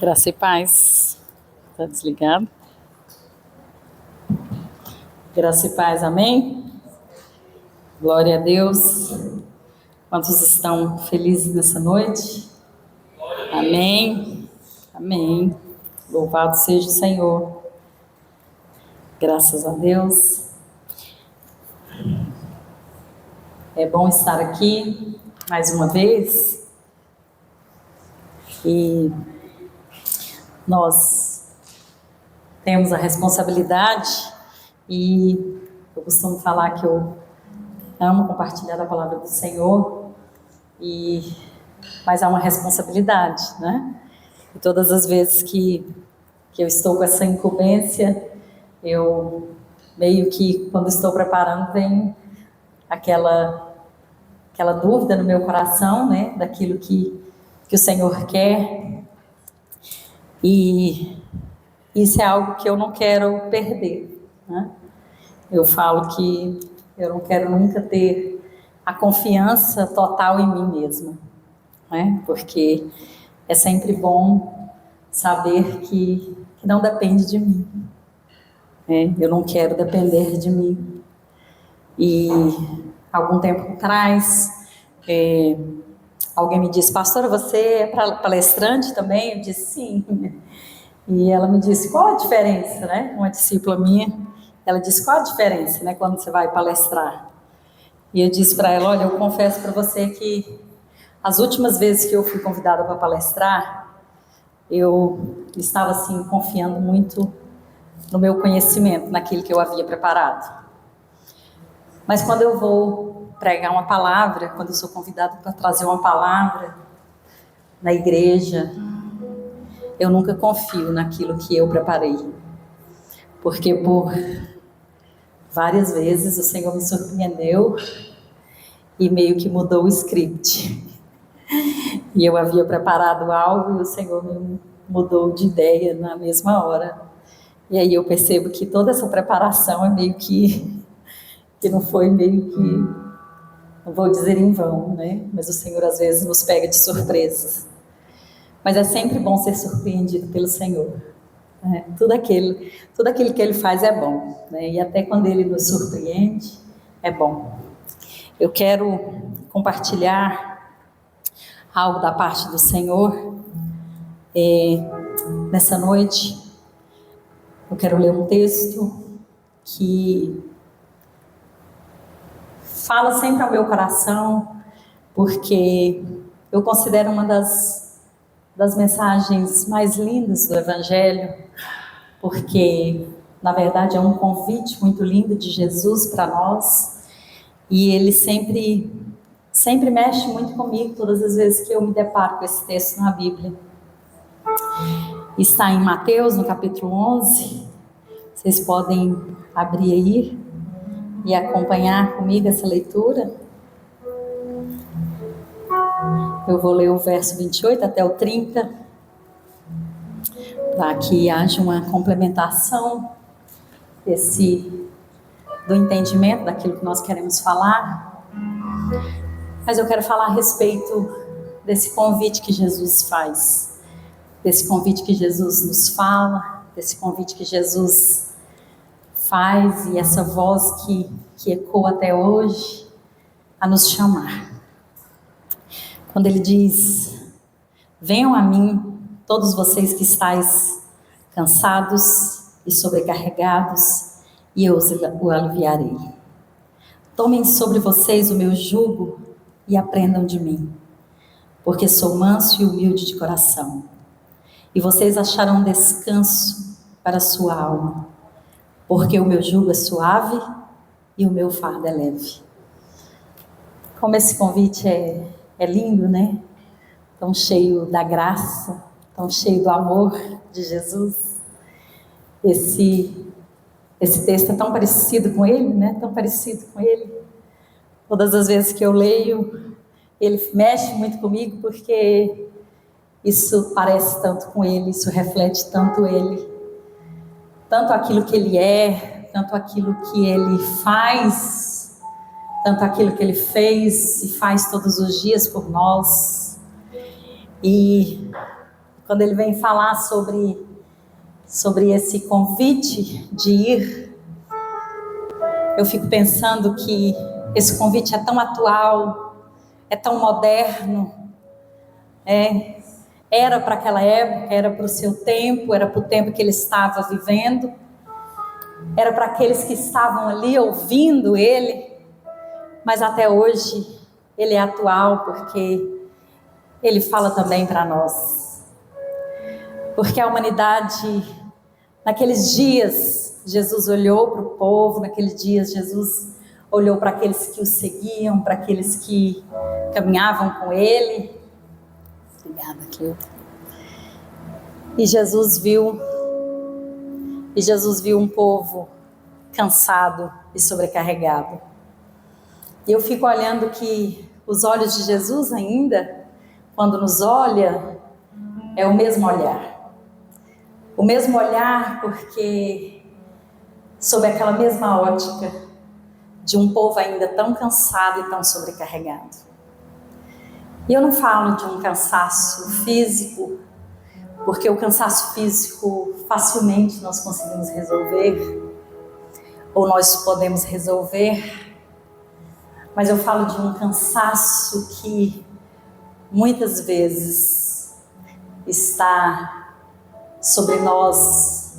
Graça e paz. Está desligado? Graça e paz, amém? Glória a Deus. Quantos estão felizes nessa noite? Amém. Amém. Louvado seja o Senhor. Graças a Deus. É bom estar aqui mais uma vez. E nós temos a responsabilidade, e eu costumo falar que eu amo compartilhar a palavra do Senhor, mas há uma responsabilidade, né? E todas as vezes que eu estou com essa incumbência, eu meio que, quando estou preparando, vem aquela dúvida no meu coração, né? Daquilo que o Senhor quer. E isso é algo que eu não quero perder, né? Eu falo que eu não quero nunca ter a confiança total em mim mesma, né? Porque é sempre bom saber que não depende de mim, né? Eu não quero depender de mim. E algum tempo atrás, alguém me disse: pastora, você é palestrante também? Eu disse: sim. E ela me disse: qual a diferença, né? Uma discípula minha, ela disse: qual a diferença, né, quando você vai palestrar? E eu disse para ela: olha, eu confesso para você que as últimas vezes que eu fui convidada para palestrar, eu estava assim confiando muito no meu conhecimento, naquilo que eu havia preparado. Mas quando eu vou pregar uma palavra, quando eu sou convidada para trazer uma palavra na igreja, eu nunca confio naquilo que eu preparei, porque por várias vezes o Senhor me surpreendeu e meio que mudou o script. E eu havia preparado algo e o Senhor me mudou de ideia na mesma hora. E aí eu percebo que toda essa preparação é meio que não foi meio que, não vou dizer em vão, né? Mas o Senhor às vezes nos pega de surpresas. Mas é sempre bom ser surpreendido pelo Senhor. Né? Tudo aquilo que Ele faz é bom, né? E até quando Ele nos surpreende, é bom. Eu quero compartilhar algo da parte do Senhor. Nessa noite, eu quero ler um texto que fala sempre ao meu coração, porque eu considero uma das mensagens mais lindas do Evangelho, porque, na verdade, é um convite muito lindo de Jesus para nós, e ele sempre mexe muito comigo todas as vezes que eu me deparo com esse texto na Bíblia. Está em Mateus, no capítulo 11, vocês podem abrir aí e acompanhar comigo essa leitura. Eu vou ler o verso 28 até o 30, para que haja uma complementação do entendimento daquilo que nós queremos falar. Mas eu quero falar a respeito desse convite que Jesus faz, desse convite que Jesus nos fala, desse convite que Jesus faz, e essa voz que ecoa até hoje a nos chamar. Quando ele diz: venham a mim, todos vocês que estáis cansados e sobrecarregados, e eu os aliviarei. Tomem sobre vocês o meu jugo e aprendam de mim, porque sou manso e humilde de coração, e vocês acharão descanso para a sua alma, porque o meu jugo é suave e o meu fardo é leve. Como esse convite é lindo, né? Tão cheio da graça, tão cheio do amor de Jesus. Esse texto é tão parecido com ele, né? Tão parecido com ele. Todas as vezes que eu leio, ele mexe muito comigo, porque isso parece tanto com ele, isso reflete tanto ele, tanto aquilo que ele é, tanto aquilo que ele faz, tanto aquilo que ele fez e faz todos os dias por nós. E quando ele vem falar sobre esse convite de ir, eu fico pensando que esse convite é tão atual, é tão moderno, era para aquela época, era para o seu tempo, era para o tempo que ele estava vivendo, era para aqueles que estavam ali ouvindo ele, mas até hoje ele é atual, porque ele fala também para nós. Porque a humanidade, naqueles dias, Jesus olhou para o povo, naqueles dias Jesus olhou para aqueles que o seguiam, para aqueles que caminhavam com ele. Obrigada, Cleuta. E Jesus viu um povo cansado e sobrecarregado. E eu fico olhando que os olhos de Jesus ainda, quando nos olha, é o mesmo olhar. O mesmo olhar, porque sob aquela mesma ótica de um povo ainda tão cansado e tão sobrecarregado. E eu não falo de um cansaço físico, porque o cansaço físico facilmente nós conseguimos resolver, ou nós podemos resolver, mas eu falo de um cansaço que muitas vezes está sobre nós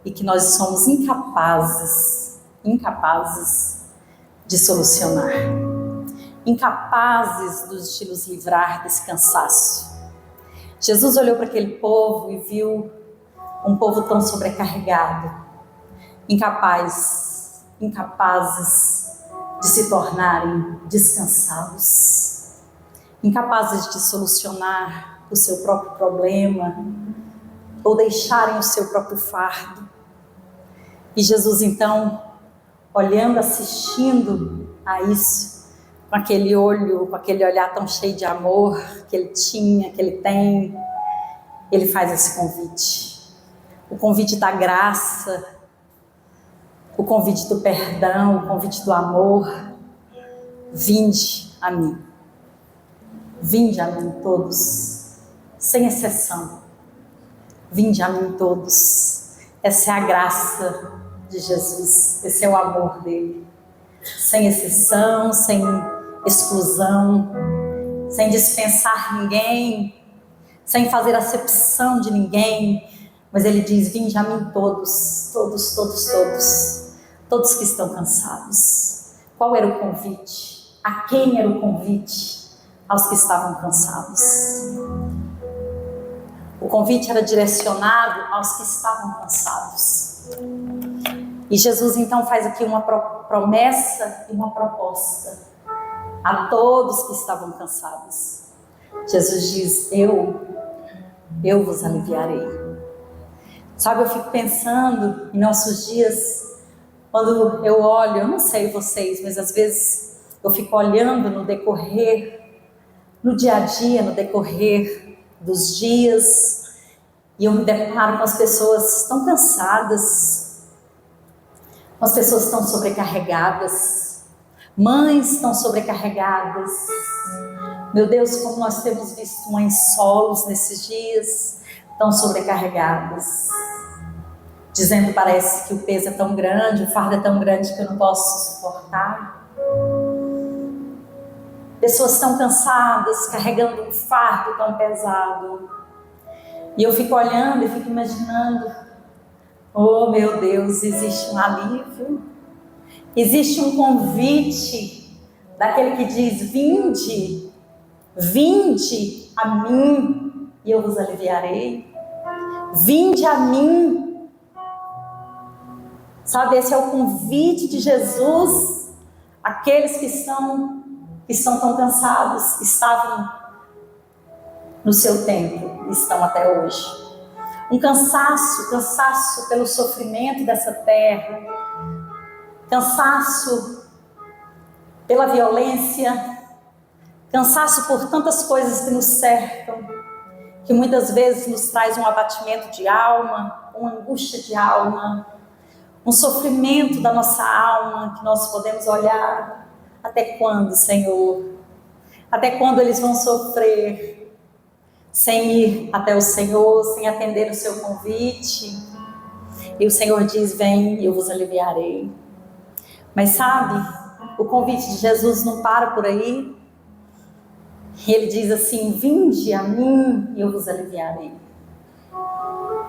e que nós somos incapazes de solucionar, incapazes de nos livrar desse cansaço. Jesus olhou para aquele povo e viu um povo tão sobrecarregado, incapazes de se tornarem descansados, incapazes de solucionar o seu próprio problema ou deixarem o seu próprio fardo. E Jesus então, olhando, assistindo a isso, com aquele olho, com aquele olhar tão cheio de amor que ele tinha, que ele tem, ele faz esse convite. O convite da graça, o convite do perdão, o convite do amor. Vinde a mim. Vinde a mim todos, sem exceção. Vinde a mim todos. Essa é a graça de Jesus, esse é o amor dele. Sem exceção, sem exclusão, sem dispensar ninguém, sem fazer acepção de ninguém, mas ele diz: vinde a mim todos, todos, todos, todos, todos que estão cansados. Qual era o convite? A quem era o convite? Aos que estavam cansados. O convite era direcionado aos que estavam cansados. E Jesus então faz aqui uma promessa e uma proposta a todos que estavam cansados. Jesus diz: eu vos aliviarei. Sabe, eu fico pensando em nossos dias, quando eu olho, eu não sei vocês, mas às vezes eu fico olhando no decorrer, no dia a dia, no decorrer dos dias, e eu me deparo com as pessoas tão cansadas, com as pessoas tão sobrecarregadas, mães tão sobrecarregadas. Meu Deus, como nós temos visto mães solos nesses dias, tão sobrecarregadas, dizendo: parece que o peso é tão grande, o fardo é tão grande que eu não posso suportar. Pessoas tão cansadas, carregando um fardo tão pesado. E eu fico olhando e fico imaginando: oh meu Deus, existe um alívio, existe um convite daquele que diz: vinde a mim e eu vos aliviarei. Vinde a mim. Sabe, esse é o convite de Jesus àqueles que estão tão cansados, estavam no seu tempo e estão até hoje. Um cansaço pelo sofrimento dessa terra, cansaço pela violência, cansaço por tantas coisas que nos cercam, que muitas vezes nos traz um abatimento de alma, uma angústia de alma, um sofrimento da nossa alma, que nós podemos olhar: até quando, Senhor? Até quando eles vão sofrer? sem ir até o Senhor, sem atender o seu convite. E o Senhor diz: vem, eu vos aliviarei. Mas sabe, o convite de Jesus não para por aí. Ele diz assim: vinde a mim e eu vos aliviarei.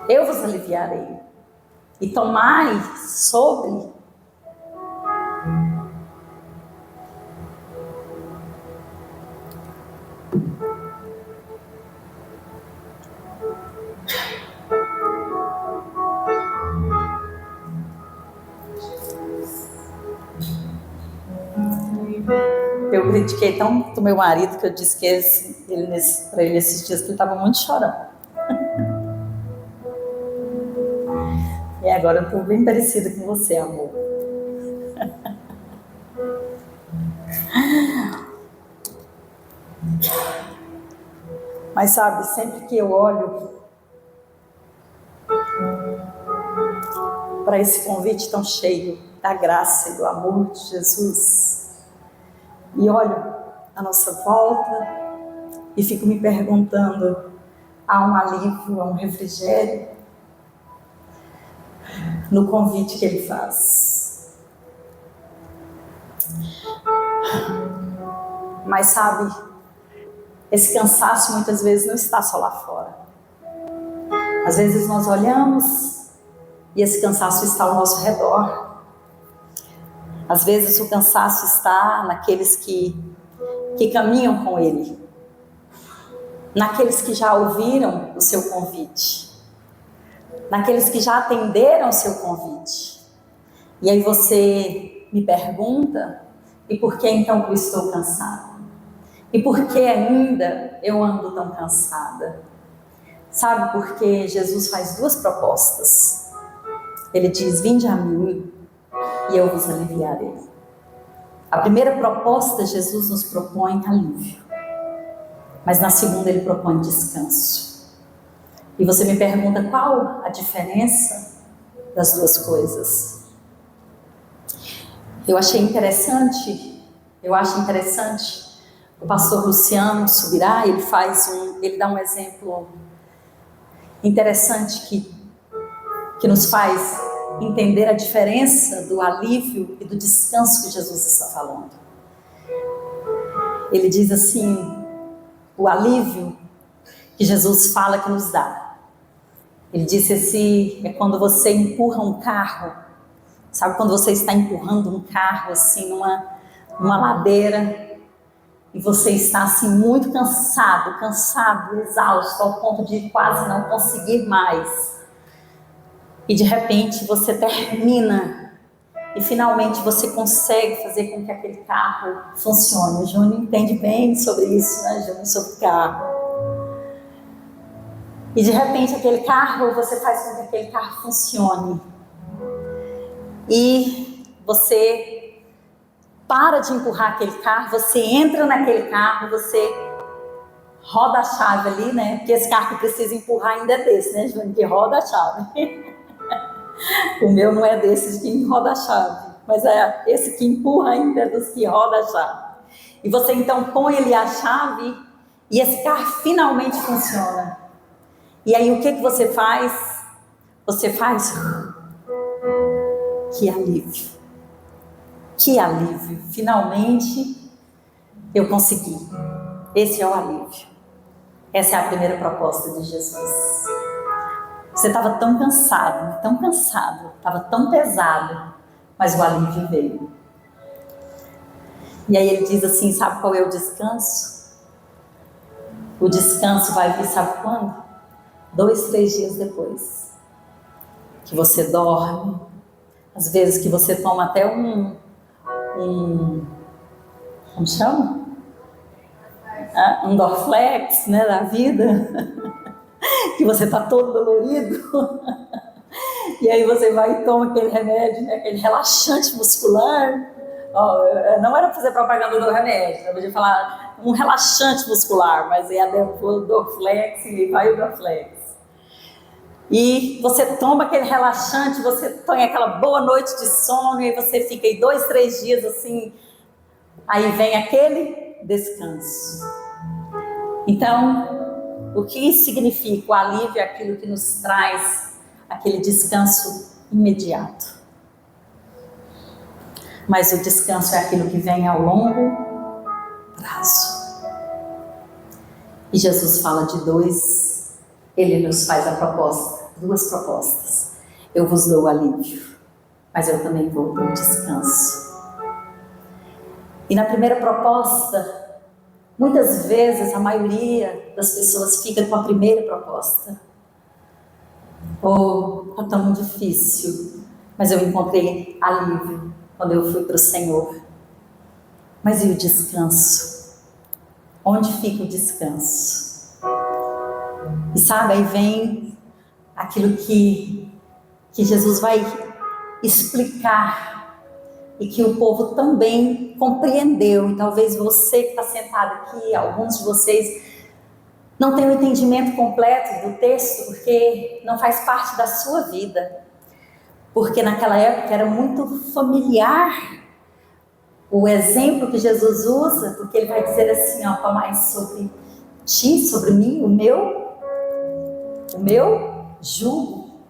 Eu vos aliviarei. E tomai sobre. Eu critiquei tanto meu marido que eu disse que para ele esses dias que ele estava muito chorando. E agora eu estou bem parecida com você, amor. Mas sabe, sempre que eu olho para esse convite tão cheio da graça e do amor de Jesus, e olho à nossa volta e fico me perguntando: há um alívio, há um refrigério no convite que Ele faz. Mas sabe, esse cansaço muitas vezes não está só lá fora. Às vezes nós olhamos e esse cansaço está ao nosso redor. Às vezes o cansaço está naqueles que caminham com Ele, naqueles que já ouviram o seu convite, naqueles que já atenderam o seu convite. E aí você me pergunta: e por que então eu estou cansada? E por que ainda eu ando tão cansada? Sabe, porque Jesus faz duas propostas. Ele diz: vinde a mim e eu vos aliviarei. A primeira proposta, Jesus nos propõe alívio, mas na segunda Ele propõe descanso. E você me pergunta: qual a diferença das duas coisas? Eu acho interessante o pastor Luciano Subirá. Ele dá um exemplo interessante que nos faz entender a diferença do alívio e do descanso que Jesus está falando. Ele diz assim: o alívio que Jesus fala que nos dá. Ele disse assim: é quando você empurra um carro. Sabe quando você está empurrando um carro assim numa ladeira e você está assim muito cansado, exausto, ao ponto de quase não conseguir mais. E de repente você termina e finalmente você consegue fazer com que aquele carro funcione. O Júnior entende bem sobre isso, né, Júnior? Sobre carro. E de repente aquele carro, você faz com que aquele carro funcione. E você para de empurrar aquele carro, você entra naquele carro, você roda a chave ali, né? Porque esse carro que precisa empurrar ainda é desse, né, Júnior? Que roda a chave. O meu não é desses que roda a chave, mas é esse que empurra ainda é dos que roda a chave. E você então põe ali a chave e esse carro finalmente funciona. E aí o que você faz? Você faz... Que alívio! Que alívio! Finalmente eu consegui. Esse é o alívio. Essa é a primeira proposta de Jesus. Você estava tão cansado, estava tão pesado, mas o alívio veio. E aí ele diz assim: sabe qual é o descanso? O descanso vai vir, sabe quando? 2, 3 dias depois. Que você dorme, às vezes que você toma até como chama? Um Dorflex, né, da vida. Que você está todo dolorido, e aí você vai e toma aquele remédio, né, aquele relaxante muscular. Não era para fazer propaganda do remédio, eu podia falar um relaxante muscular, mas é a Dorflex e vai o Dorflex. E você toma aquele relaxante, você tem aquela boa noite de sono, e você fica aí 2, 3 dias assim, aí vem aquele descanso. Então, o que significa o alívio? É aquilo que nos traz aquele descanso imediato. Mas o descanso é aquilo que vem ao longo prazo. E Jesus fala de dois, ele nos faz a proposta, duas propostas. Eu vos dou alívio, mas eu também vou dar descanso. E na primeira proposta, muitas vezes a maioria das pessoas fica com a primeira proposta. Está tão difícil, mas eu encontrei alívio quando eu fui para o Senhor. Mas e o descanso? Onde fica o descanso? E sabe, aí vem aquilo que Jesus vai explicar e que o povo também compreendeu. E talvez você que está sentado aqui, alguns de vocês não tenham o entendimento completo do texto, porque não faz parte da sua vida. Porque naquela época era muito familiar o exemplo que Jesus usa, porque ele vai dizer assim, tomai sobre ti, sobre mim, o meu jugo.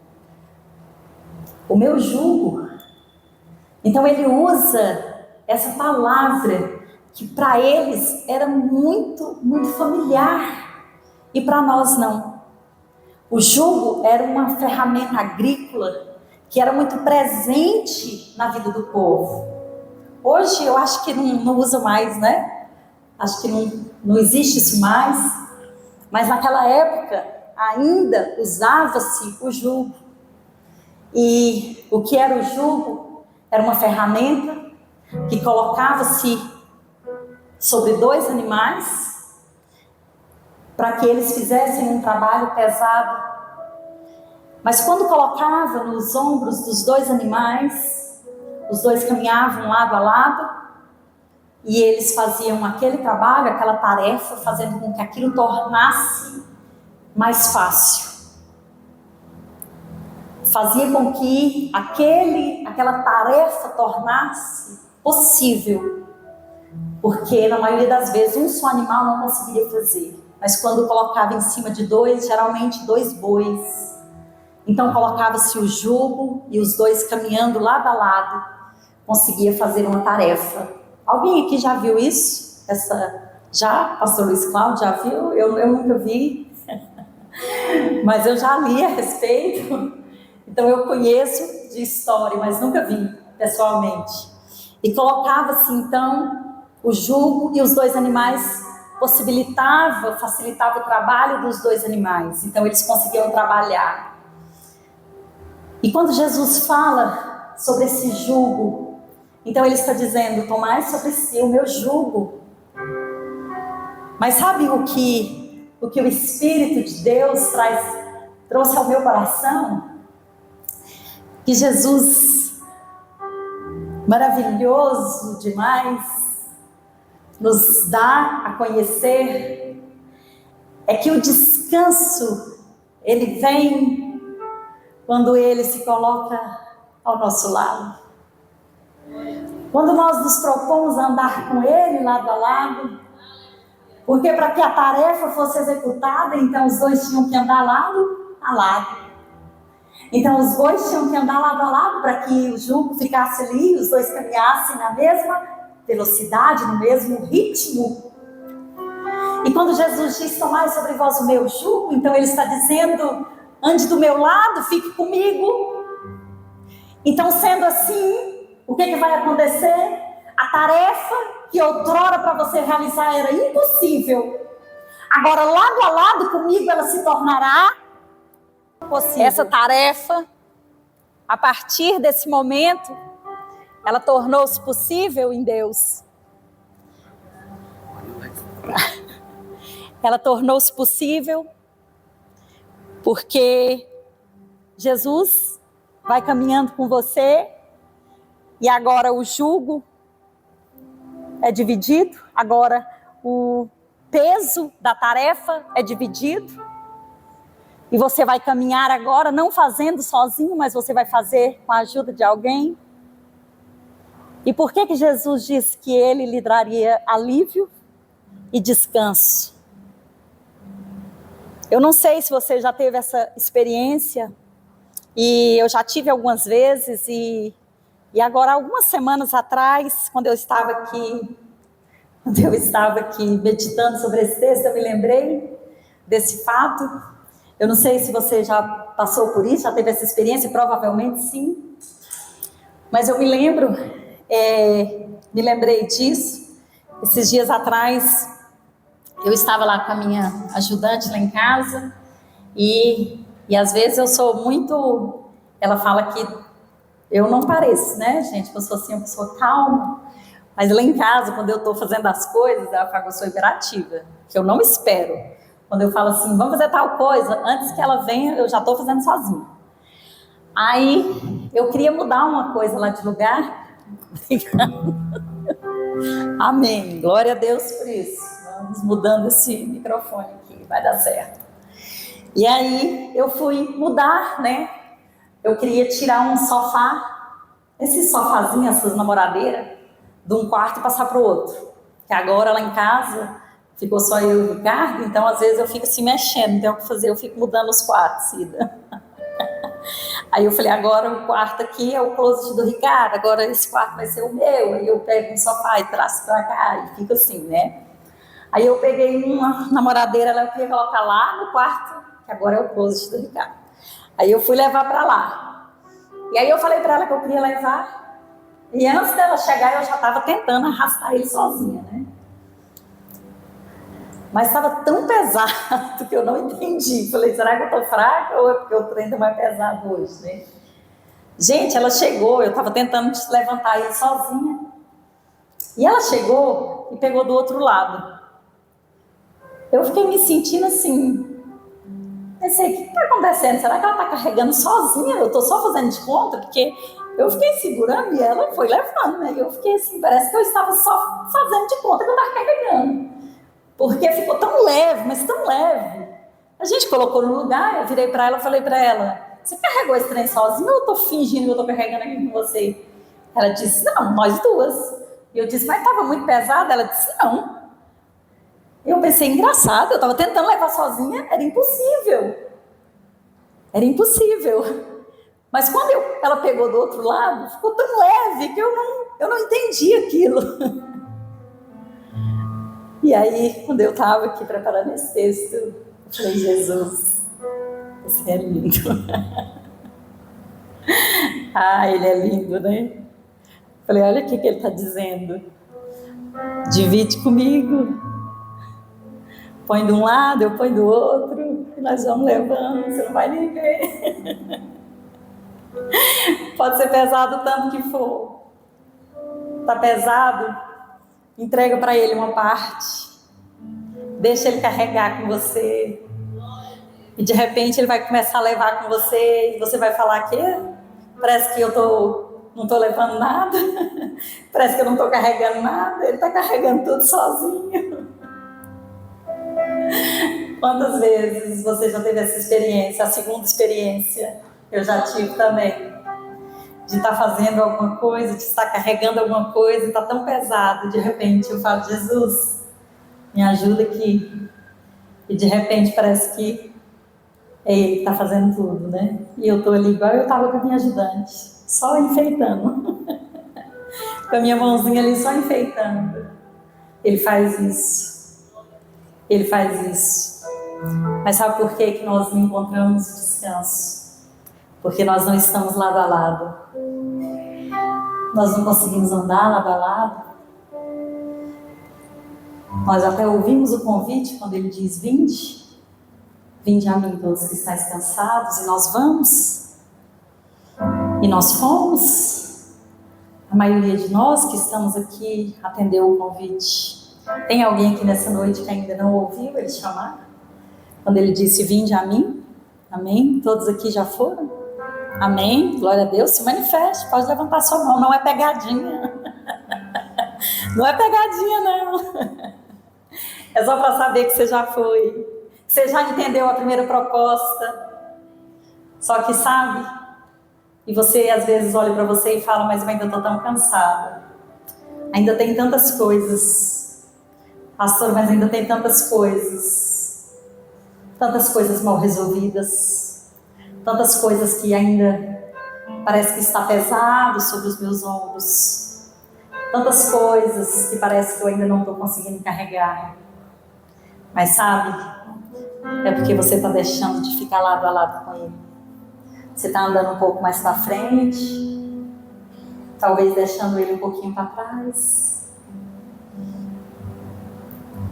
O meu jugo. Então ele usa essa palavra que para eles era muito, muito familiar e para nós não. O jugo era uma ferramenta agrícola que era muito presente na vida do povo. Hoje eu acho que não usa mais, né? Acho que não existe isso mais. Mas naquela época ainda usava-se o jugo. E o que era o jugo? Era uma ferramenta que colocava-se sobre dois animais para que eles fizessem um trabalho pesado. Mas quando colocava nos ombros dos dois animais, os dois caminhavam lado a lado e eles faziam aquele trabalho, aquela tarefa, fazendo com que aquilo tornasse mais fácil. Fazia com que aquela tarefa tornasse possível. Porque na maioria das vezes um só animal não conseguiria fazer. Mas quando colocava em cima de dois, geralmente dois bois. Então colocava-se o jugo e os dois caminhando lado a lado conseguia fazer uma tarefa. Alguém aqui já viu isso? Já? Pastor Luiz Cláudio já viu? Eu nunca vi. Mas eu já li a respeito. Então eu conheço de história, mas nunca vi pessoalmente. E colocava-se então o jugo e os dois animais facilitava o trabalho dos dois animais. Então eles conseguiam trabalhar. E quando Jesus fala sobre esse jugo, então ele está dizendo, tomai sobre si o meu jugo. Mas sabe o que o Espírito de Deus trouxe ao meu coração? Que Jesus, maravilhoso demais, nos dá a conhecer, é que o descanso, ele vem quando ele se coloca ao nosso lado. Quando nós nos propomos a andar com ele lado a lado, porque para que a tarefa fosse executada, então os dois tinham que andar lado a lado. Então os bois tinham que andar lado a lado para que o jugo ficasse ali, os dois caminhassem na mesma velocidade, no mesmo ritmo. E quando Jesus diz, tomai sobre vós o meu jugo, então ele está dizendo, ande do meu lado, fique comigo. Então sendo assim, o que vai acontecer? A tarefa que outrora para você realizar era impossível, agora lado a lado comigo ela se tornará possível. Essa tarefa, a partir desse momento, ela tornou-se possível em Deus. Ela tornou-se possível porque Jesus vai caminhando com você e agora o jugo é dividido, agora o peso da tarefa é dividido e você vai caminhar agora não fazendo sozinho, mas você vai fazer com a ajuda de alguém. E por que Jesus disse que ele lhe daria alívio e descanso? Eu não sei se você já teve essa experiência, e eu já tive algumas vezes, e agora, algumas semanas atrás, quando eu estava aqui meditando sobre esse texto, eu me lembrei desse fato. Eu não sei se você já passou por isso, já teve essa experiência, provavelmente sim. Mas eu me lembrei disso. Esses dias atrás, eu estava lá com a minha ajudante lá em casa, e às vezes eu sou muito... Ela fala que eu não pareço, né, gente? Eu sou assim, uma pessoa calma. Mas lá em casa, quando eu estou fazendo as coisas, ela fala que eu sou hiperativa, que eu não espero. Quando eu falo assim, vamos fazer tal coisa, antes que ela venha, eu já estou fazendo sozinha. Aí, eu queria mudar uma coisa lá de lugar. Amém. Glória a Deus por isso. Vamos mudando esse microfone aqui, vai dar certo. E aí, eu fui mudar, né? Eu queria tirar um sofá, esse sofazinho, essas namoradeiras, de um quarto e passar para o outro. Que agora lá em casa ficou só eu e o Ricardo, então às vezes eu fico assim mexendo, não tem o que fazer, eu fico mudando os quartos, Cida. Aí eu falei, agora o quarto aqui é o closet do Ricardo, agora esse quarto vai ser o meu. Aí eu pego um sofá e traço para cá e fica assim, né? Aí eu peguei uma namoradeira, ela queria colocar lá no quarto, que agora é o closet do Ricardo. Aí eu fui levar para lá. E aí eu falei para ela que eu queria levar. E antes dela chegar, eu já estava tentando arrastar ele sozinha, né? Mas estava tão pesado que eu não entendi. Falei, será que eu estou fraca ou é porque o trem está mais pesado hoje, né? Gente, ela chegou, eu estava tentando levantar ele sozinha. E ela chegou e pegou do outro lado. Eu fiquei me sentindo assim... Pensei, o que está acontecendo? Será que ela está carregando sozinha? Eu estou só fazendo de conta? Porque eu fiquei segurando e ela foi levando, né? Eu fiquei assim, parece que eu estava só fazendo de conta que eu estava carregando. Porque ficou tão leve, mas tão leve. A gente colocou no lugar, eu virei para ela e falei para ela, você carregou esse trem sozinha ou eu estou fingindo que eu estou carregando aqui com você? Ela disse, não, nós duas. E eu disse, mas estava muito pesada? Ela disse, não. Eu pensei, engraçado, eu estava tentando levar sozinha, era impossível. Era impossível. Mas quando ela pegou do outro lado, ficou tão leve que eu não entendi aquilo. E aí, quando eu estava aqui preparando esse texto, eu falei, Jesus, você é lindo. Ah, ele é lindo, né? Falei, olha o que ele está dizendo. Divide comigo. Põe de um lado, eu ponho do outro, e nós vamos levando, você não vai nem ver. Pode ser pesado o tanto que for. Está pesado? Entrega para ele uma parte. Deixa ele carregar com você. E de repente ele vai começar a levar com você, e você vai falar que parece que eu não estou levando nada, parece que eu não estou carregando nada, ele está carregando tudo sozinho. Quantas vezes você já teve essa experiência? A segunda experiência eu já tive também, de estar fazendo alguma coisa, de estar carregando alguma coisa, está tão pesado, de repente eu falo, Jesus, me ajuda aqui. E de repente parece que é ele que está fazendo tudo, né? E eu estou ali igual eu estava com a minha ajudante, só enfeitando. Com a minha mãozinha ali só enfeitando. Ele faz isso. Ele faz isso. Mas sabe por que nós não encontramos descanso? Porque nós não estamos lado a lado. Nós não conseguimos andar lado a lado. Nós até ouvimos o convite quando ele diz, vinde. Vinde a mim todos que estáis cansados. E nós vamos. E nós fomos. A maioria de nós que estamos aqui atendeu o convite. Tem alguém aqui nessa noite que ainda não ouviu ele chamar? Quando ele disse, vinde a mim. Amém? Todos aqui já foram? Amém? Glória a Deus. Se manifeste, pode levantar sua mão. Não é pegadinha. Não é pegadinha, não. É só para saber que você já foi. Que você já entendeu a primeira proposta. Só que sabe? E você às vezes olha para você e fala, mas eu ainda estou tão cansada. Ainda tem tantas coisas. Pastor, mas ainda tem tantas coisas. tantas coisas mal resolvidas, tantas coisas que ainda parece que está pesado sobre os meus ombros, tantas coisas que parece que eu ainda não estou conseguindo carregar. Mas sabe, é porque você está deixando de ficar lado a lado com Ele. Você está andando um pouco mais para frente, talvez deixando Ele um pouquinho para trás.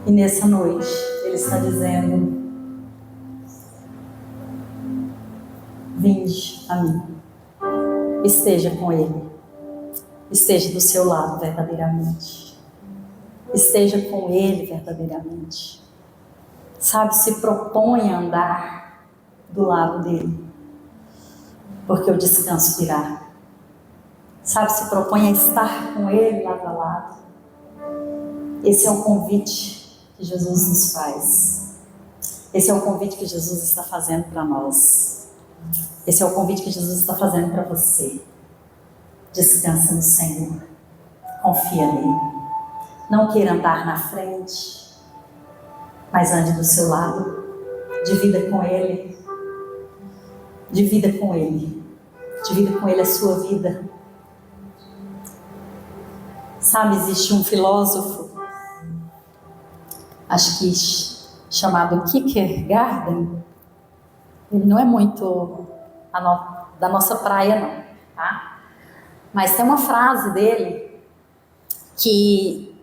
E nessa noite, Ele está dizendo: vinde a mim, esteja com Ele, esteja do seu lado verdadeiramente, esteja com Ele verdadeiramente. Sabe, se propõe a andar do lado dele, porque o descanso virá. Sabe, se propõe a estar com Ele lado a lado. Esse é o convite que Jesus nos faz. Esse é o convite que Jesus está fazendo para nós. Esse é o convite que Jesus está fazendo para você. Descansa no Senhor. Confia nele. Não queira andar na frente, mas ande do seu lado. Divida com Ele. Divida com Ele. Divida com Ele a sua vida. Sabe, existe um filósofo, acho que chamado Kierkegaard. Ele não é muito da nossa praia, não, tá? Mas tem uma frase dele que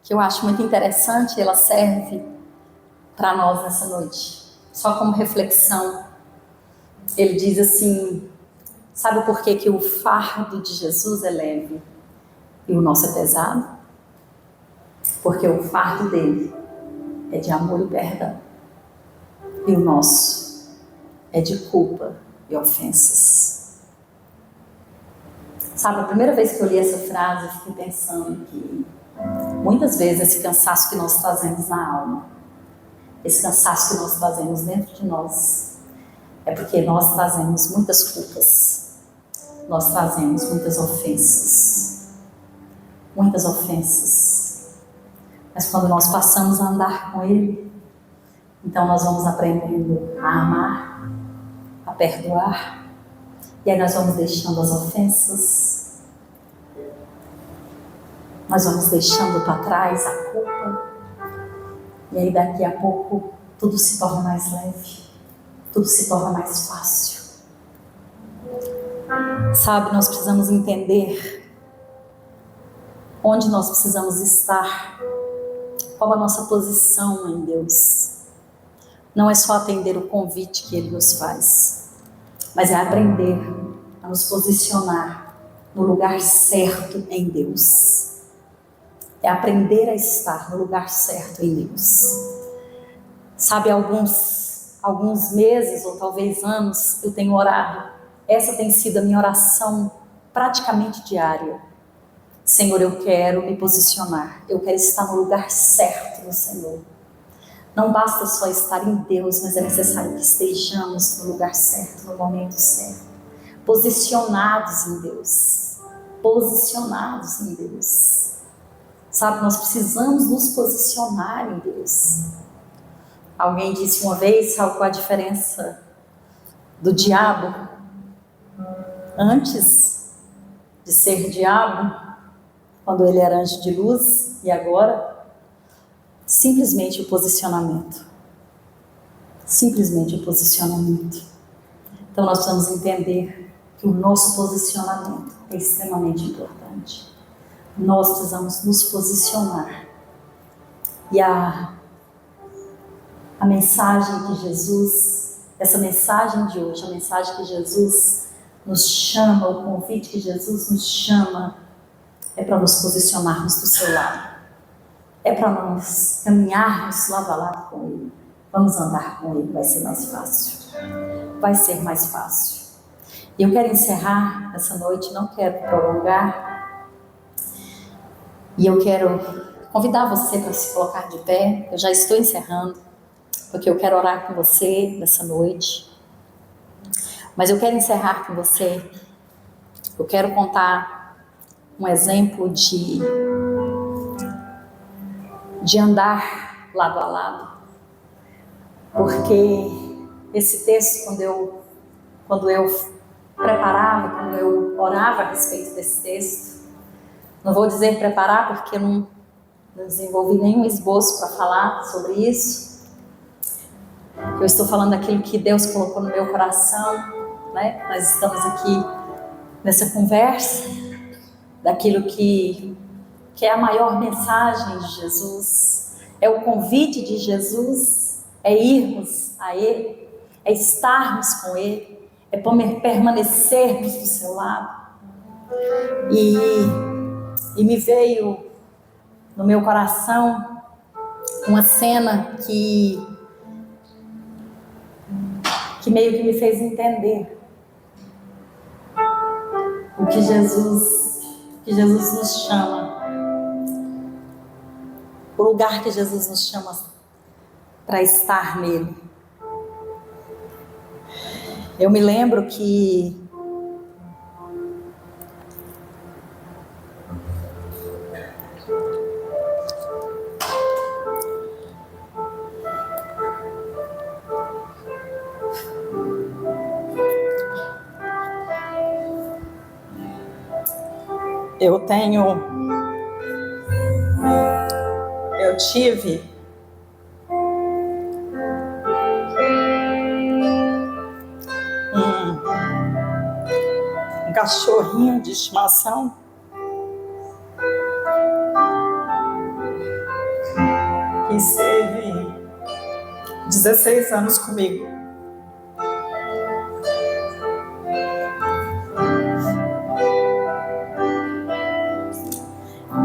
eu acho muito interessante. Ela serve para nós nessa noite, só como reflexão. Ele diz assim: sabe por que o fardo de Jesus é leve e o nosso é pesado? Porque o fardo dele é de amor e perdão, e o nosso é de culpa e ofensas. Sabe, a primeira vez que eu li essa frase, eu fiquei pensando que muitas vezes esse cansaço que nós trazemos na alma, esse cansaço que nós trazemos dentro de nós, é porque nós trazemos muitas culpas, nós trazemos muitas ofensas. Muitas ofensas. Mas quando nós passamos a andar com Ele, então nós vamos aprendendo a amar, a perdoar, e aí nós vamos deixando as ofensas, nós vamos deixando para trás a culpa, e aí daqui a pouco tudo se torna mais leve, tudo se torna mais fácil. Sabe, nós precisamos entender onde nós precisamos estar, qual a nossa posição em Deus. Não é só atender o convite que Ele nos faz, mas é aprender a nos posicionar no lugar certo em Deus. É aprender a estar no lugar certo em Deus. Sabe, alguns meses ou talvez anos eu tenho orado. Essa tem sido a minha oração praticamente diária. Senhor, eu quero me posicionar, eu quero estar no lugar certo no Senhor. Não basta só estar em Deus, mas é necessário que estejamos no lugar certo, no momento certo. Posicionados em Deus. Posicionados em Deus. Sabe, nós precisamos nos posicionar em Deus. Alguém disse uma vez, sabe qual a diferença do diabo antes de ser diabo, quando ele era anjo de luz, e agora? Simplesmente o posicionamento. Simplesmente o posicionamento. Então nós precisamos entender que o nosso posicionamento é extremamente importante. Nós precisamos nos posicionar. E a mensagem que Jesus, essa mensagem de hoje, a mensagem que Jesus nos chama, o convite que Jesus nos chama, é para nos posicionarmos do seu lado. É para nós caminharmos lado a lado com Ele. Vamos andar com Ele, vai ser mais fácil. Vai ser mais fácil. E eu quero encerrar essa noite, não quero prolongar. E eu quero convidar você para se colocar de pé. Eu já estou encerrando, porque eu quero orar com você nessa noite. Mas eu quero encerrar com você. Eu quero contar um exemplo de andar lado a lado. porque esse texto, quando eu preparava, quando eu orava a respeito desse texto, não vou dizer preparar porque eu não desenvolvi nenhum esboço para falar sobre isso. Eu estou falando daquilo que Deus colocou no meu coração, né? Nós estamos aqui nessa conversa, daquilo que é a maior mensagem de Jesus, é o convite de Jesus, é irmos a Ele, é estarmos com Ele, é permanecermos do seu lado. E me veio no meu coração uma cena que meio que me fez entender o que Jesus nos chama, o lugar que Jesus nos chama para estar nele. Eu me lembro que eu tive um cachorrinho de estimação que esteve 16 anos comigo.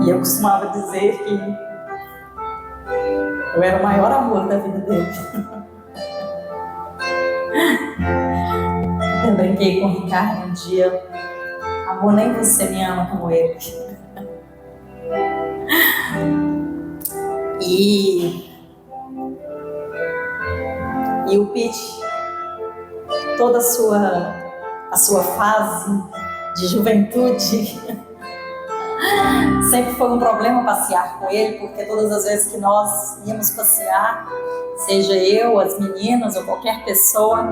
E eu costumava dizer que eu era o maior amor da vida dele. Eu brinquei com o Ricardo um dia: amor, nem você me ama como ele. E o Pete, toda a sua fase de juventude, sempre foi um problema passear com ele, porque todas as vezes que nós íamos passear, seja eu, as meninas ou qualquer pessoa,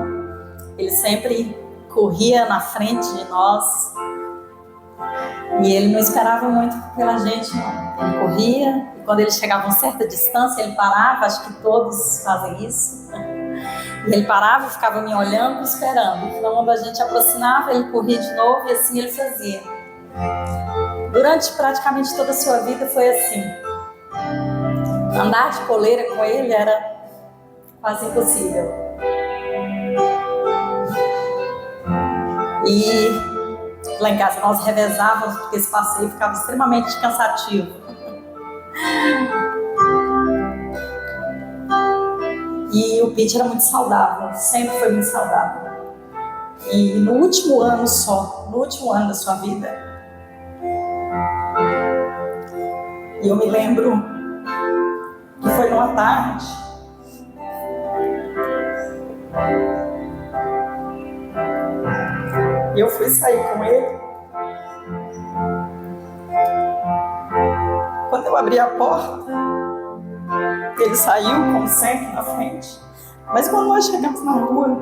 ele sempre corria na frente de nós. E ele não esperava muito pela gente, não. Ele corria, e quando ele chegava a uma certa distância, ele parava, acho que todos fazem isso. E ele parava e ficava me olhando e esperando. Então, quando a gente aproximava, ele corria de novo, e assim ele fazia. Durante praticamente toda a sua vida foi assim. Andar de coleira com ele era quase impossível. E lá em casa nós revezávamos, porque esse passeio ficava extremamente cansativo. E o Pete era muito saudável, sempre foi muito saudável. E no último ano da sua vida, e eu me lembro que foi numa tarde, e eu fui sair com ele. Quando eu abri a porta, ele saiu, como sempre, na frente. Mas quando nós chegamos na rua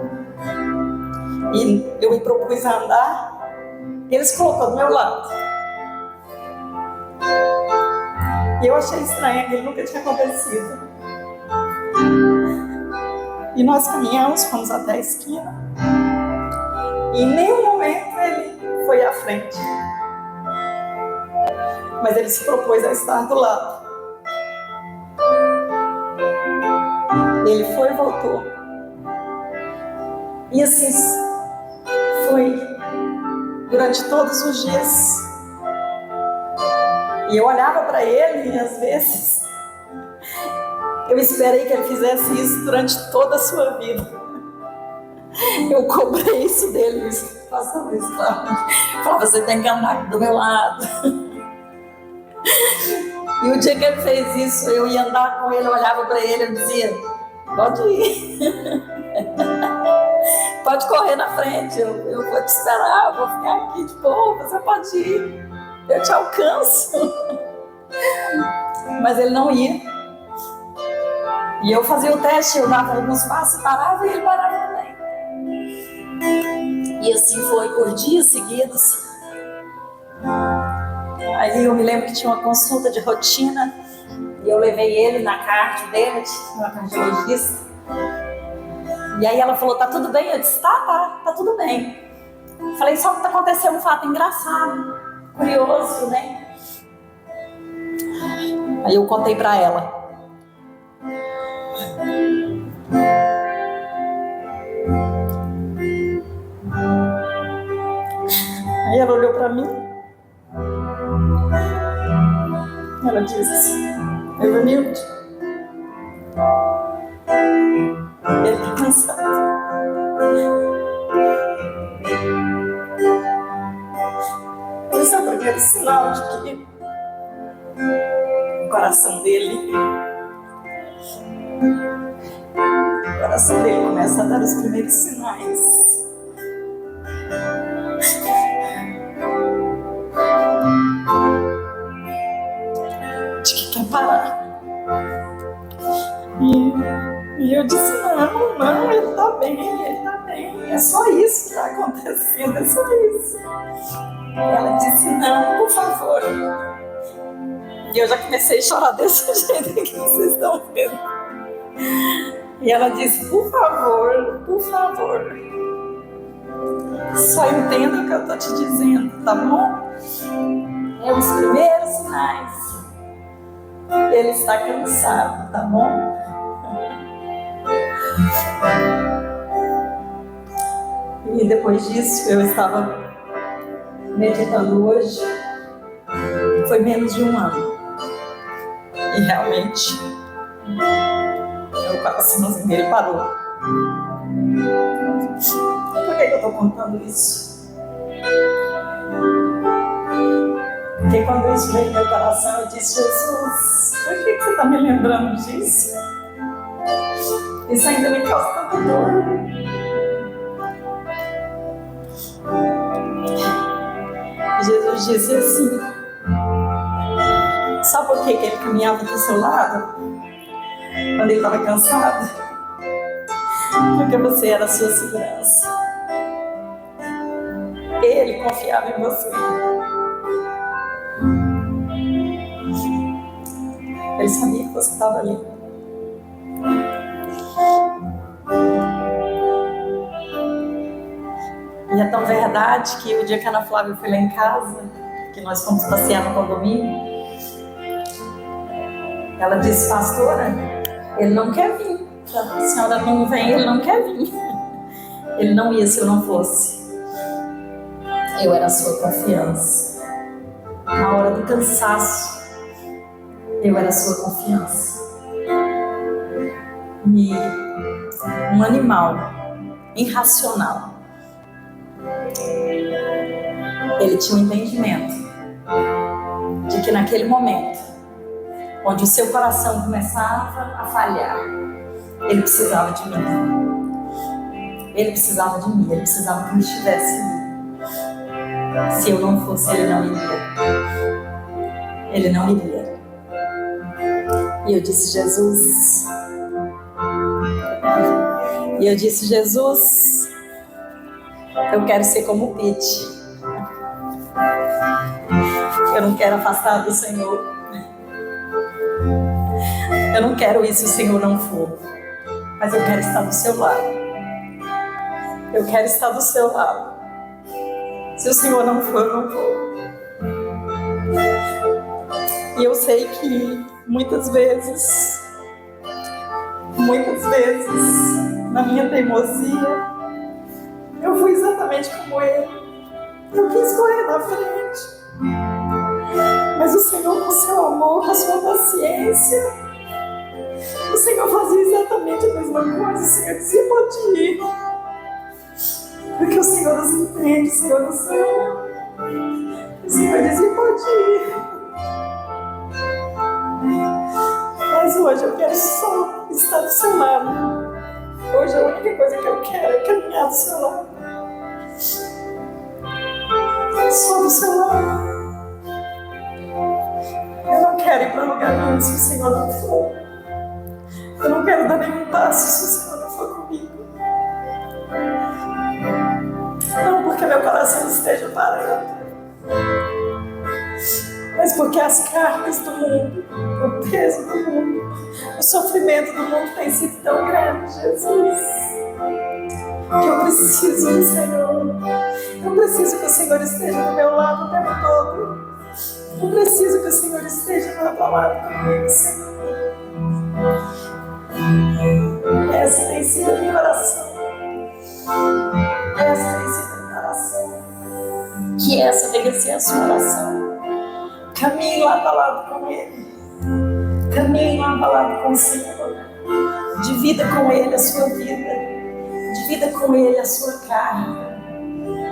e eu me propus a andar, ele se colocou do meu lado. E eu achei estranho, aquilo nunca tinha acontecido. E nós caminhamos, fomos até a esquina. E em nenhum momento ele foi à frente. Mas ele se propôs a estar do lado. Ele foi e voltou. E assim foi durante todos os dias. E eu olhava para ele e às vezes eu esperei que ele fizesse isso durante toda a sua vida. Eu cobrei isso dele, passando isso para mim. Falava, você tem que andar do meu lado. E o dia que ele fez isso, eu ia andar com ele, eu olhava para ele e dizia, pode ir. Pode correr na frente, eu vou te esperar, eu vou ficar aqui de boa, você pode ir. Eu te alcanço. Mas ele não ia. E eu fazia o teste, eu dava alguns passos, parava e ele parava também. E assim foi por dias seguidos. Aí eu me lembro que tinha uma consulta de rotina e eu levei ele na cardio dele, na cardiologista. E aí ela falou, tá tudo bem? Eu disse, tá tudo bem. Falei, só que aconteceu um fato engraçado, curioso, né? Aí eu contei pra ela. Aí ela olhou pra mim. Ela disse, Evanilde, ele tá cansado. Esse é o primeiro sinal de que o coração dele começa a dar os primeiros sinais de que quer parar. E eu disse, não, ele tá bem, é só isso que tá acontecendo, é só isso. Ela disse, não, por favor. E eu já comecei a chorar desse jeito que vocês estão vendo. E ela disse, por favor, só entenda o que eu tô te dizendo, tá bom? É os primeiros sinais. Ele está cansado, tá bom? E depois disso, eu estava meditando hoje, foi menos de um ano. E realmente, o coraçãozinho dele parou. Por que eu estou contando isso? Porque quando isso veio no meu coração, eu disse, Jesus, por que você está me lembrando disso? Isso ainda me causa tanta dor. Jesus disse assim, sabe por que ele caminhava do seu lado? Quando ele estava cansado? Porque você era a sua segurança. Ele confiava em você. Ele sabia que você estava ali. E é tão verdade que o dia que a Ana Flávia foi lá em casa, que nós fomos passear no condomínio, ela disse, pastora, ele não quer vir. A senhora não vem, ele não quer vir. Ele não ia se eu não fosse. Eu era a sua confiança. Na hora do cansaço, eu era a sua confiança. E um animal irracional, ele tinha um entendimento de que naquele momento, onde o seu coração começava a falhar, ele precisava de mim. Ele precisava de mim, ele precisava que eu estivesse ali. Se eu não fosse, ele não iria. Ele não iria. E eu disse, Jesus. Eu quero ser como o Pete. Eu não quero afastar do Senhor. Eu não quero isso se o Senhor não for. Mas eu quero estar do seu lado. Eu quero estar do seu lado. Se o Senhor não for, eu não vou. E eu sei que muitas vezes, na minha teimosia, eu fui exatamente como ele. Eu quis correr na frente. Mas o Senhor, com seu amor, com a sua paciência, o Senhor fazia exatamente a mesma coisa. O Senhor dizia, pode ir. Porque o Senhor nos entende, o Senhor nos ama. O Senhor dizia, pode ir. Mas hoje eu quero só estar do seu lado. Hoje a única coisa que eu quero é caminhar do seu lado. Só do seu lado. Eu não quero ir para lugar nenhum se o Senhor não for. Eu não quero quero dar nenhum passo se o Senhor não for comigo. Não porque meu coração esteja parado, mas porque as cargas do mundo, o peso do mundo, o sofrimento do mundo tem sido tão grande, Jesus, que eu preciso do Senhor. Eu preciso que o Senhor esteja do meu lado o tempo todo. Eu preciso que o Senhor esteja lado a lado comigo, Senhor. Essa tem sido a minha oração. Essa tem sido a minha oração. Que essa venha ser a sua oração. Caminhe lado a lado com Ele. Caminhe lado a lado com o Senhor. Divida com Ele a sua vida. Divida com Ele a sua carga.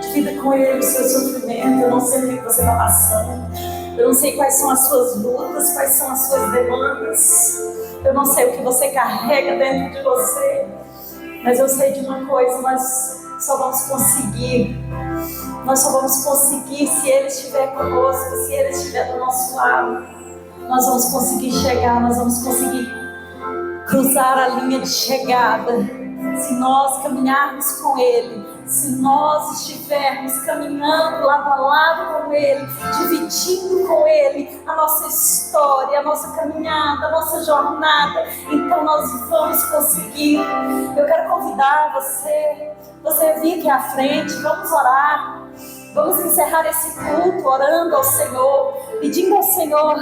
Divida com Ele o seu sofrimento. Eu não sei o que você está passando. Eu não sei quais são as suas lutas, quais são as suas demandas. Eu não sei o que você carrega dentro de você. Mas eu sei de uma coisa, nós só vamos conseguir se Ele estiver conosco, se Ele estiver do nosso lado. Nós vamos conseguir chegar, nós vamos conseguir cruzar a linha de chegada. Se nós caminharmos com Ele, se nós estivermos caminhando lado a lado com Ele, dividindo com Ele a nossa história, a nossa caminhada, a nossa jornada, então nós vamos conseguir. Eu quero convidar você vir aqui à frente, vamos orar, vamos encerrar esse culto orando ao Senhor, pedindo ao Senhor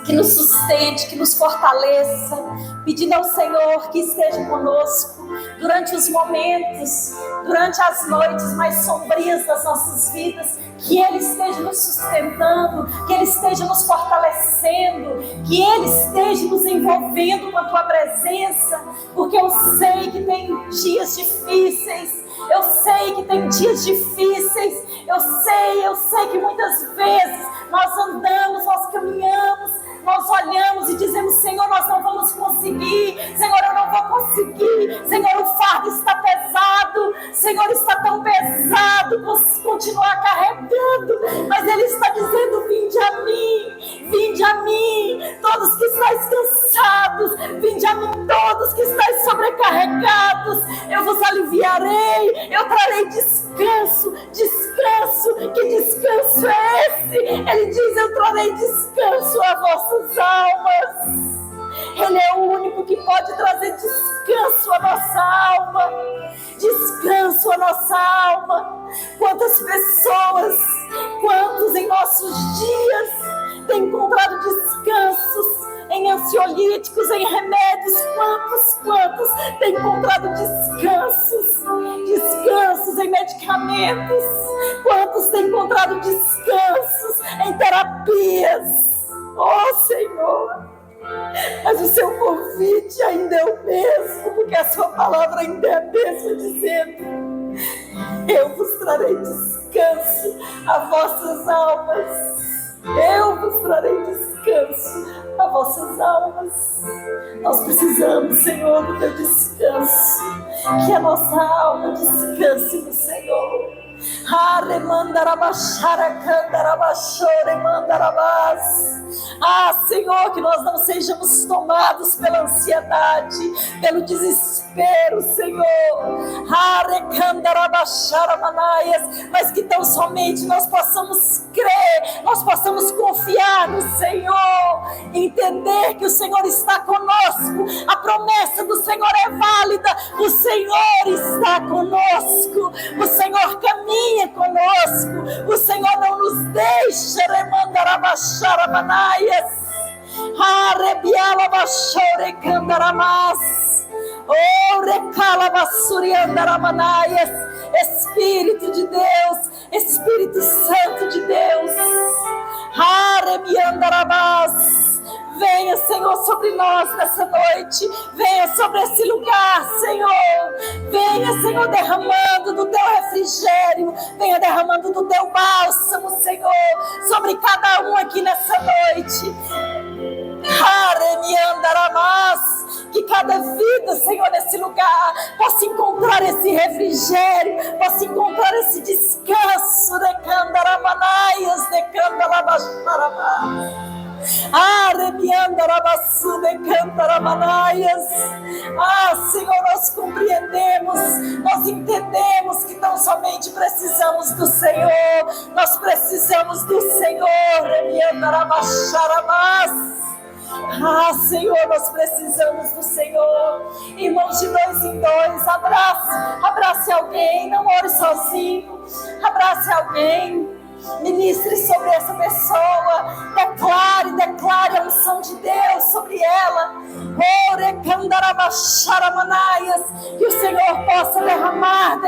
que nos sustente, que nos fortaleça, pedindo ao Senhor que esteja conosco durante os momentos, durante as noites mais sombrias das nossas vidas, que Ele esteja nos sustentando, que Ele esteja nos fortalecendo, que Ele esteja nos envolvendo com a Tua presença, porque eu sei que tem dias difíceis, eu sei que tem dias difíceis, eu sei que muitas vezes nós andamos, nós caminhamos, nós olhamos e dizemos: Senhor, nós não vamos conseguir, Senhor, eu não vou conseguir, Senhor, o fardo está pesado, Senhor, está tão pesado, vou continuar carregando, mas Ele está dizendo: vinde a mim, todos que estáis cansados, vinde a mim, todos que estáis sobrecarregados, eu vos aliviarei, eu trarei descanso, que descanso é esse? Ele diz: eu trarei descanso a vossas almas. Ele é o único que pode trazer descanso à nossa alma. Descanso à nossa alma. Quantas pessoas, quantos em nossos dias têm encontrado descansos em ansiolíticos, em remédios? Quantos têm encontrado descansos em medicamentos? Quantos têm encontrado descansos em terapias? Oh, Senhor! Mas o seu convite ainda é o mesmo, porque a sua palavra ainda é a mesma, dizendo: eu vos trarei descanso a vossas almas. Eu vos trarei descanso a vossas almas. Nós precisamos, Senhor, do teu descanso. Que a nossa alma descanse no Senhor. Senhor, que nós não sejamos tomados pela ansiedade, pelo desespero, Senhor, mas que tão somente nós possamos crer, nós possamos confiar no Senhor, entender que o Senhor está conosco, a promessa do Senhor é válida, o Senhor está conosco, o Senhor caminha conosco, o Senhor não nos deixa, Espírito de Deus, Espírito Santo de Deus, venha, Senhor, sobre nós nessa noite, venha sobre esse lugar, Senhor, venha, Senhor, derramando do teu refrigério, venha derramando do teu bálsamo, Senhor, sobre cada um aqui nessa noite. Que cada vida, Senhor, nesse lugar possa encontrar esse refrigério, possa encontrar esse descanso. nós compreendemos, nós entendemos que não somente precisamos do Senhor, nós precisamos do Senhor. Ah, Senhor, nós precisamos do Senhor. Irmãos, de 2 em 2, abrace alguém, não ore sozinho, abrace alguém, ministre sobre essa pessoa, declare a unção de Deus sobre ela. Que o Senhor possa derramar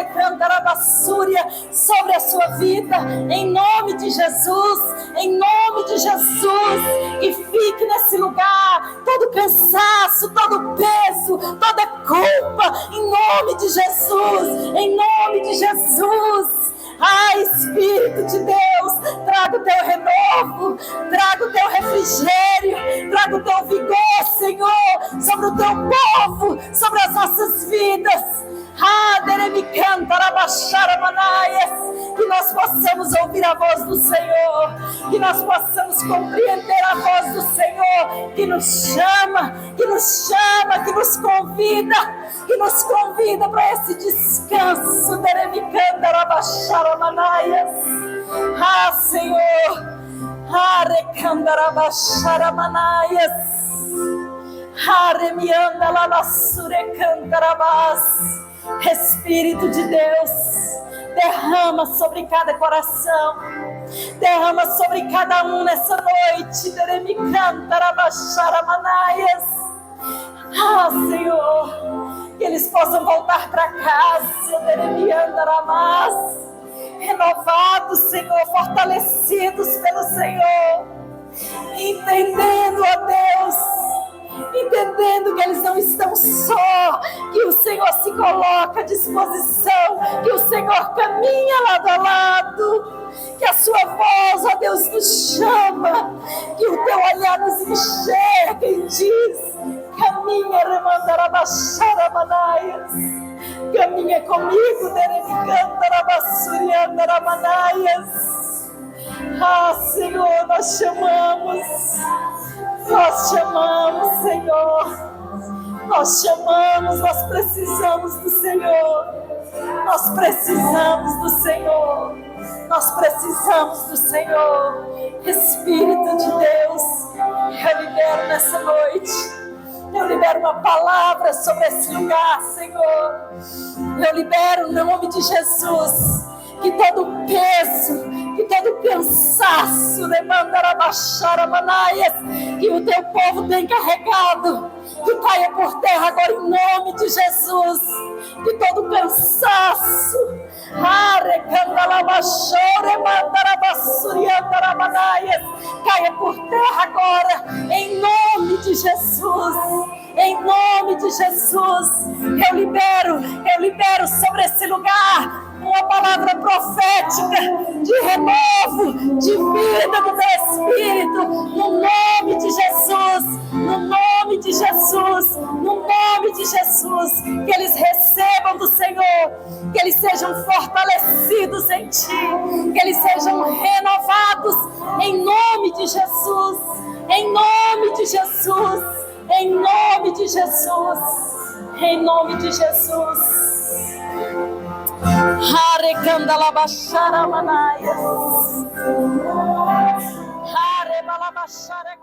sobre a sua vida, em nome de Jesus, em nome de Jesus. E fique nesse lugar todo cansaço, todo peso, toda culpa, em nome de Jesus, em nome de Jesus. Ah, Espírito de Deus, traga o teu renovo, traga o teu refrigério, traga o teu vigor, Senhor, sobre o teu povo, sobre as nossas vidas. Que nós possamos ouvir a voz do Senhor, que nós possamos compreender a voz do Senhor, que nos chama, que nos convida para esse descanso. Ah, Senhor, Espírito de Deus, derrama sobre cada coração, derrama sobre cada um nessa noite. Ah, Senhor, que eles possam voltar para casa, renovados, Senhor, fortalecidos pelo Senhor, entendendo, ó Deus, entendendo que eles não estão só, que o Senhor se coloca à disposição, que o Senhor caminha lado a lado, que a sua voz, ó Deus, nos chama, que o teu olhar nos enxerga e diz: caminha, caminha comigo, Ah, Senhor, nós chamamos, Senhor, nós chamamos, nós precisamos do Senhor, nós precisamos do Senhor, nós precisamos do Senhor. Espírito de Deus, eu libero nessa noite, eu libero uma palavra sobre esse lugar, Senhor. Eu libero no nome de Jesus que todo peso, que todo cansaço, que o teu povo tem carregado, que caia por terra agora em nome de Jesus. Que todo cansaço, caia por terra agora em nome de Jesus. Em nome de Jesus, eu libero sobre esse lugar uma palavra profética de renovo, de vida do teu Espírito, no nome de Jesus, no nome de Jesus, no nome de Jesus. Que eles recebam do Senhor, que eles sejam fortalecidos em Ti, que eles sejam renovados em nome de Jesus, em nome de Jesus, em nome de Jesus, em nome de Jesus. Hare Kandalabashara Manayas. Hare Balabashara.